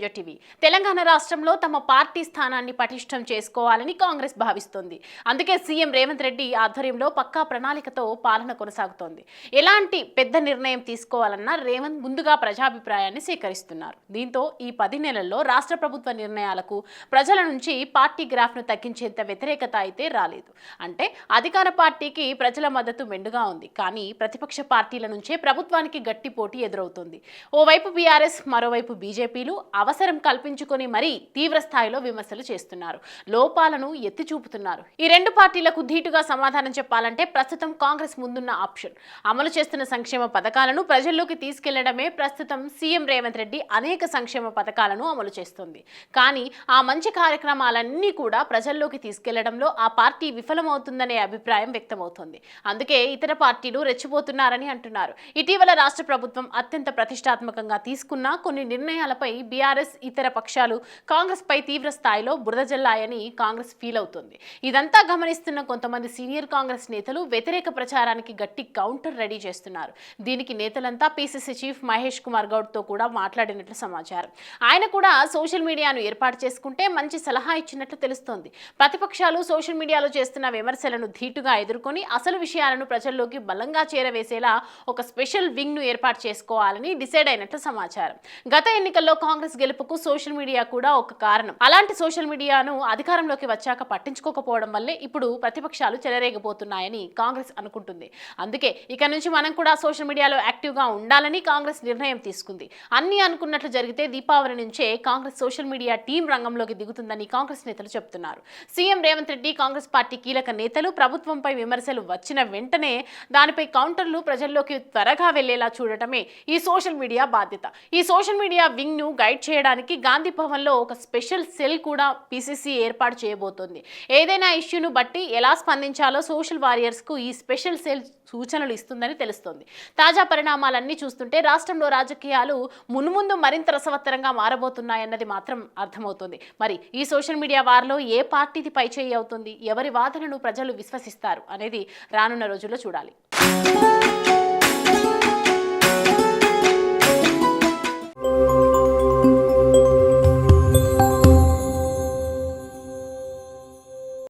Teja TV. Telangana రాష్ట్రంలో తమ party స్థానాన్ని పటిష్టం చేసుకోవాలని కాంగ్రెస్ భావిస్తోంది. అందుకే సీఎం రేవంత్ రెడ్డి ఆధ్వర్యంలో పక్కా ప్రణాళికతో పాలన కొనసాగుతోంది. ఎలాంటి పెద్ద నిర్ణయం తీసుకోవాలన్నా రేవంత్ ముందుగా ప్రజాభిప్రాయాన్ని సేకరిస్తున్నారు. దీంతో ఈ 10 నెలల్లో రాష్ట్ర ప్రభుత్వ నిర్ణయాలకు ప్రజల నుంచి పార్టీ గ్రాఫ్ను తగ్గించేంత వ్యతిరేకత అయితే రాలేదు. అంటే అధికార పార్టీకి ప్రజల మద్దతు మెండుగా ఉంది. కానీ ప్రతిపక్ష పార్టీల నుంచే ప్రభుత్వానికి గట్టి పోటీ ఎదురవుతుంది. ఓవైపు బీఆర్ఎస్, మరోవైపు బీజేపీలు అవసరం కల్పించుకొని మరీ తీవ్ర స్థాయిలో విమర్శలు చేస్తున్నారు, లోపాలను ఎత్తి చూపుతున్నారు. ఈ రెండు పార్టీలకు ధీటుగా సమాధానం చెప్పాలంటే ప్రస్తుతం కాంగ్రెస్ ముందున్న ఆప్షన్ అమలు చేస్తున్న సంక్షేమ పథకాలను ప్రజల్లోకి తీసుకెళ్లడమే. ప్రస్తుతం సీఎం రేవంత్ రెడ్డి అనేక సంక్షేమ పథకాలను అమలు చేస్తుంది. కానీ ఆ మంచి కార్యక్రమాలన్నీ కూడా ప్రజల్లోకి తీసుకెళ్లడంలో ఆ పార్టీ విఫలమవుతుందనే అభిప్రాయం వ్యక్తమవుతోంది. అందుకే ఇతర పార్టీలు రెచ్చిపోతున్నారని అంటున్నారు. ఇటీవల రాష్ట్ర ప్రభుత్వం అత్యంత ప్రతిష్టాత్మకంగా తీసుకున్న కొన్ని నిర్ణయాలపై బీఆర్ఎస్, ఇతర పక్షాలు కాంగ్రెస్ పై తీవ్ర స్థాయిలో బురద జల్లాయని కాంగ్రెస్ ఫీల్ అవుతుంది. ఇదంతా గమనిస్తున్న కొంతమంది సీనియర్ కాంగ్రెస్ నేతలు వ్యతిరేక ప్రచారానికి గట్టి కౌంటర్ రెడీ చేస్తున్నారు. దీనికి నేతలంతా పీసీసీ చీఫ్ మహేష్ కుమార్ గౌడ్ తో కూడా మాట్లాడినట్లు సమాచారం. ఆయన కూడా సోషల్ మీడియాను ఏర్పాటు చేసుకుంటే మంచి సలహా ఇచ్చినట్లు తెలుస్తోంది. ప్రతిపక్షాలు సోషల్ మీడియాలో చేస్తున్న విమర్శలను ధీటుగా ఎదుర్కొని అసలు విషయాలను ప్రజల్లోకి బలంగా చేరవేసేలా ఒక స్పెషల్ వింగ్ ను ఏర్పాటు చేసుకోవాలని డిసైడ్ అయినట్లు సమాచారం. గత ఎన్నికల్లో కాంగ్రెస్ గెలుపుకు సోషల్ మీడియా కూడా ఒక కారణం. అలాంటి సోషల్ మీడియాను అధికారంలోకి వచ్చాక పట్టించుకోకపోవడం వల్లే ఇప్పుడు ప్రతిపక్షాలు చెలరేగిపోతున్నాయని కాంగ్రెస్ అనుకుంటుంది. అందుకే ఇక నుంచి మనం కూడా సోషల్ మీడియాలో యాక్టివ్ గా ఉండాలని కాంగ్రెస్ నిర్ణయం తీసుకుంది. అన్ని అనుకున్నట్లు జరిగితే దీపావళి నుంచే కాంగ్రెస్ సోషల్ మీడియా టీం రంగంలోకి దిగుతుందని కాంగ్రెస్ నేతలు చెబుతున్నారు. సీఎం రేవంత్ రెడ్డి, కాంగ్రెస్ పార్టీ కీలక నేతలు ప్రభుత్వంపై విమర్శలు వచ్చిన వెంటనే దానిపై కౌంటర్లు ప్రజల్లోకి త్వరగా వెళ్లేలా చూడటమే ఈ సోషల్ మీడియా బాధ్యత. ఈ సోషల్ మీడియా వింగ్ ను గైడ్ చేయడానికి గాంధీ భవన్ లో ఒక స్పెషల్ సెల్ కూడా పీసీసీ ఏర్పాటు చేయబోతోంది. ఏదైనా ఇష్యూను బట్టి ఎలా స్పందించాలో సోషల్ వారియర్స్ కు ఈ స్పెషల్ సెల్ సూచనలు ఇస్తుందని తెలుస్తోంది. తాజా పరిణామాలన్నీ చూస్తుంటే రాష్ట్రంలో రాజకీయాలు మున్ముందు మరింత రసవత్తరంగా మారబోతున్నాయన్నది మాత్రం అర్థమవుతుంది. మరి ఈ సోషల్ మీడియా వార్లో ఏ పార్టీది పైచేయి అవుతుంది, ఎవరి వాదనను ప్రజలు విశ్వసిస్తారు అనేది రానున్న రోజుల్లో చూడాలి.